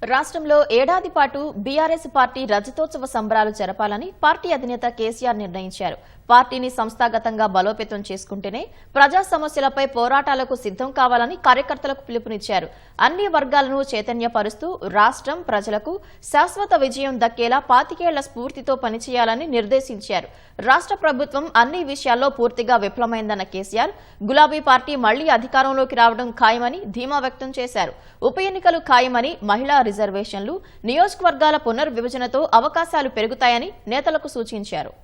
రాష్ట్రంలో ఏడాది పాటు బీఆర్ఎస్ పార్టీ రజతోత్సవ సంబరాలు జరపాలని పార్టీ అధినేత కేసీఆర్ నిర్ణయించారు. పార్టీని సంస్థాగతంగా బలోపేతం చేసుకుంటేనే ప్రజా సమస్యలపై పోరాటాలకు సిద్ధం కావాలని కార్యకర్తలకు పిలుపునిచ్చారు. అన్ని వర్గాలను చైతన్యపరుస్తూ రాష్ట్రం ప్రజలకు శాశ్వత విజయం దక్కేలా 25 ఏళ్ల స్ఫూర్తితో పనిచేయాలని నిర్దేశించారు. రాష్ట్ర ప్రభుత్వం అన్ని విషయాల్లో పూర్తిగా విఫలమైందన్న కేసీఆర్ గులాబీ పార్టీ మళ్లీ అధికారంలోకి రావడం ఖాయమని ధీమా వ్యక్తం చేశారు. ఉప ఎన్నికలు ఖాయమని, మహిళా రిజర్వేషన్లు, నియోజకవర్గాల పునర్విభజనతో అవకాశాలు పెరుగుతాయని నేతలకు సూచించారు.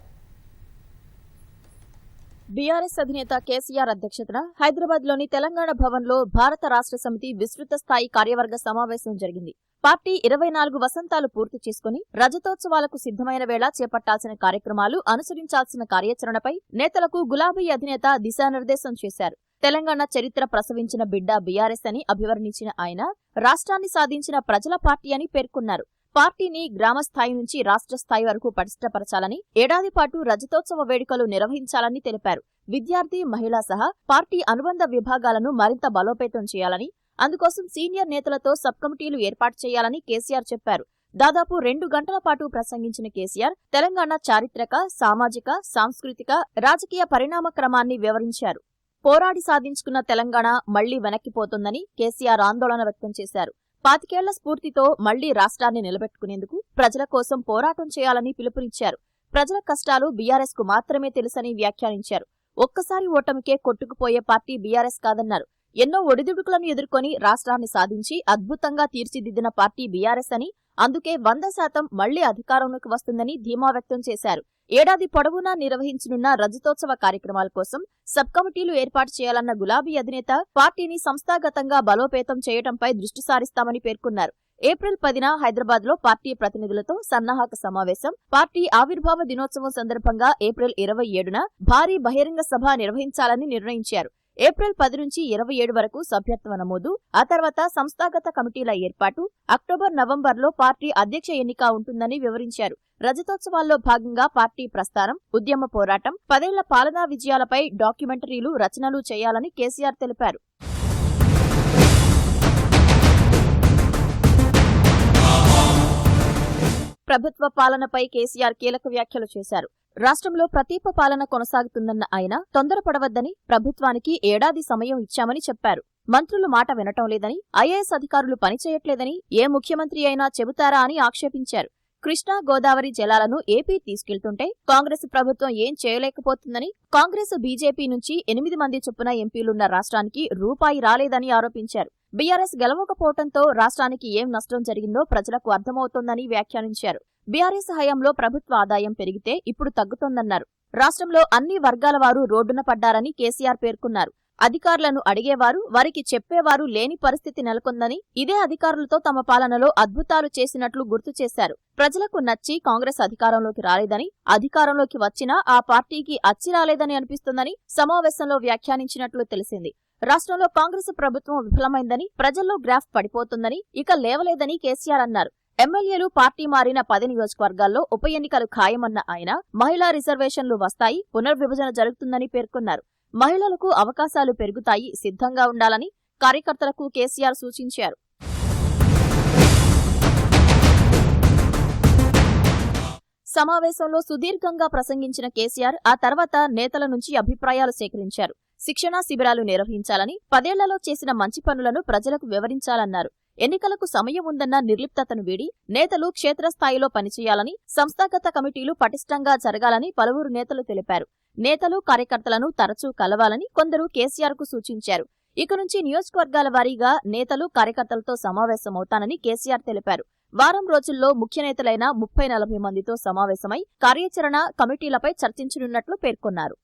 బీఆర్ఎస్ అధినేత కేసీఆర్ అధ్యక్షతన హైదరాబాద్లోని తెలంగాణ భవన్లో భారత రాష్ట్ర సమితి విస్తృత స్థాయి కార్యవర్గ సమావేశం జరిగింది. పార్టీ 24 వసంతాలు పూర్తి చేసుకుని రజతోత్సవాలకు సిద్ధమైన వేళ చేపట్టాల్సిన కార్యక్రమాలు, అనుసరించాల్సిన కార్యాచరణపై నేతలకు గులాబీ అధినేత దిశానిర్దేశం చేశారు. తెలంగాణ చరిత్ర ప్రసవించిన బిడ్డ బీఆర్ఎస్ అని అభివర్ణించిన ఆయన రాష్ట్రాన్ని సాధించిన ప్రజల పార్టీ అని పేర్కొన్నారు. పార్టీని గ్రామ స్థాయి నుంచి రాష్ట్ర స్థాయి వరకు పటిష్టపరచాలని, ఏడాది పాటు రజతోత్సవ వేడుకలు నిర్వహించాలని తెలిపారు. విద్యార్థి, మహిళా సహా పార్టీ అనుబంధ విభాగాలను మరింత బలోపేతం చేయాలని, అందుకోసం సీనియర్ నేతలతో సబ్ కమిటీలు ఏర్పాటు చేయాలని కేసీఆర్ చెప్పారు. దాదాపు 2 గంటల పాటు ప్రసంగించిన కేసీఆర్ తెలంగాణ చారిత్రక, సామాజిక, సాంస్కృతిక, రాజకీయ పరిణామ క్రమాన్ని వివరించారు. పోరాడి సాధించుకున్న తెలంగాణ మళ్లీ వెనక్కిపోతుందని కేసీఆర్ ఆందోళన వ్యక్తం చేశారు. 25 ఏళ్ల స్ఫూర్తితో మళ్లీ రాష్ట్రాన్ని నిలబెట్టుకునేందుకు ప్రజల కోసం పోరాటం చేయాలని పిలుపునిచ్చారు. ప్రజల కష్టాలు బీఆర్ఎస్ కు మాత్రమే తెలుసని వ్యాఖ్యానించారు. ఒక్కసారి ఓటమికే కొట్టుకుపోయే పార్టీ బీఆర్ఎస్ కాదన్నారు. ఎన్నో ఒడిదుడుకులను ఎదుర్కొని రాష్ట్రాన్ని సాధించి అద్భుతంగా తీర్చిదిద్దిన పార్టీ బీఆర్ఎస్ అని, అందుకే 100% మళ్లీ అధికారంలోకి వస్తుందని ధీమా వ్యక్తం చేశారు. ఏడాది పొడవునా నిర్వహించనున్న రజతోత్సవ కార్యక్రమాల కోసం సబ్ కమిటీలు ఏర్పాటు చేయాలన్న గులాబీ అధినేత పార్టీని సంస్థాగతంగా బలోపేతం చేయడంపై దృష్టి సారిస్తామని పేర్కొన్నారు. ఏప్రిల్ 10న హైదరాబాద్లో పార్టీ ప్రతినిధులతో సన్నాహక సమావేశం, పార్టీ ఆవిర్భావ దినోత్సవం సందర్భంగా ఏప్రిల్ 27న భారీ బహిరంగ సభ నిర్వహించాలని నిర్ణయించారు. ఏప్రిల్ 10 నుంచి 27 వరకు సభ్యత్వ నమోదు, ఆ తర్వాత సంస్థాగత కమిటీల ఏర్పాటు, అక్టోబర్, నవంబర్లో పార్టీ అధ్యక్ష ఎన్నిక ఉంటుందని వివరించారు. రజతోత్సవాల్లో భాగంగా పార్టీ ప్రస్థానం, ఉద్యమ పోరాటం, 10 ఏళ్ల పాలనా విజయాలపై డాక్యుమెంటరీలు, రచనలు చేయాలని కేసీఆర్ తెలిపారు. ప్రభుత్వ పాలనపై కేసీఆర్ కీలక వ్యాఖ్యలు చేశారు. రాష్ట్రంలో ప్రతీప పాలన కొనసాగుతుందన్న ఆయన తొందరపడవద్దని, ప్రభుత్వానికి ఏడాది సమయం ఇచ్చామని చెప్పారు. మంత్రులు మాట వినటం లేదని, ఐఏఎస్ అధికారులు పనిచేయట్లేదని ఏ ముఖ్యమంత్రి అయినా చెబుతారా అని ఆక్షేపించారు. కృష్ణా, గోదావరి జలాలను ఏపీ తీసుకెళ్తుంటే కాంగ్రెస్ ప్రభుత్వం ఏం చేయలేకపోతుందని, కాంగ్రెస్, బీజేపీ నుంచి 8 మంది చొప్పున ఎంపీలున్న రాష్ట్రానికి రూపాయి రాలేదని ఆరోపించారు. బీఆర్ఎస్ గెలవకపోవడంతో రాష్ట్రానికి ఏం నష్టం జరిగిందో ప్రజలకు అర్థమవుతోందని వ్యాఖ్యానించారు. బీఆర్ఎస్ హయాంలో ప్రభుత్వ ఆదాయం పెరిగితే ఇప్పుడు తగ్గుతోందన్నారు. రాష్ట్రంలో అన్ని వర్గాల వారు రోడ్డున పడ్డారని కేసీఆర్ పేర్కొన్నారు. అధికారులను అడిగేవారు, వారికి చెప్పేవారు లేని పరిస్థితి నెలకొందని, ఇదే అధికారులతో తమ పాలనలో అద్భుతాలు చేసినట్లు గుర్తు చేశారు. ప్రజలకు నచ్చి కాంగ్రెస్ అధికారంలోకి రాలేదని, అధికారంలోకి వచ్చినా ఆ పార్టీకి అచ్చి రాలేదని అనిపిస్తుందని సమావేశంలో వ్యాఖ్యానించినట్లు తెలిసింది. రాష్ట్రంలో కాంగ్రెస్ ప్రభుత్వం విఫలమైందని, ప్రజల్లో గ్రాఫ్ పడిపోతుందని, ఇక లేవలేదని కేసీఆర్ అన్నారు. ఎమ్మెల్యేలు పార్టీ మారిన 10 నియోజకవర్గాల్లో ఉప ఎన్నికలు ఖాయమన్న ఆయన మహిళా రిజర్వేషన్లు వస్తాయి, పునర్విభజన జరుగుతుందని పేర్కొన్నారు. మహిళలకు అవకాశాలు పెరుగుతాయి, సిద్ధంగా ఉండాలని కార్యకర్తలకు కేసీఆర్ సూచించారు. సమావేశంలో సుదీర్ఘంగా ప్రసంగించిన కేసీఆర్ ఆ తర్వాత నేతల నుంచి అభిప్రాయాలు సేకరించారు. శిక్షణా శిబిరాలు నిర్వహించాలని, 10 ఏళ్లలో చేసిన మంచి పనులను ప్రజలకు వివరించాలన్నారు. ఎన్నికలకు సమయం ఉందన్న నిర్లిప్తతను వీడి నేతలు క్షేత్రస్థాయిలో పనిచేయాలని, సంస్థాగత కమిటీలు పటిష్టంగా జరగాలని పలువురు నేతలు తెలిపారు. నేతలు, కార్యకర్తలను తరచూ కలవాలని కొందరు కేసీఆర్కు సూచించారు. ఇక నుంచి నియోజకవర్గాల వారీగా నేతలు, కార్యకర్తలతో సమావేశమవుతానని కేసీఆర్ తెలిపారు. వారం రోజుల్లో ముఖ్య నేతలైన 30-40 మందితో సమావేశమై కార్యాచరణ, కమిటీలపై చర్చించనున్నట్లు పేర్కొన్నారు.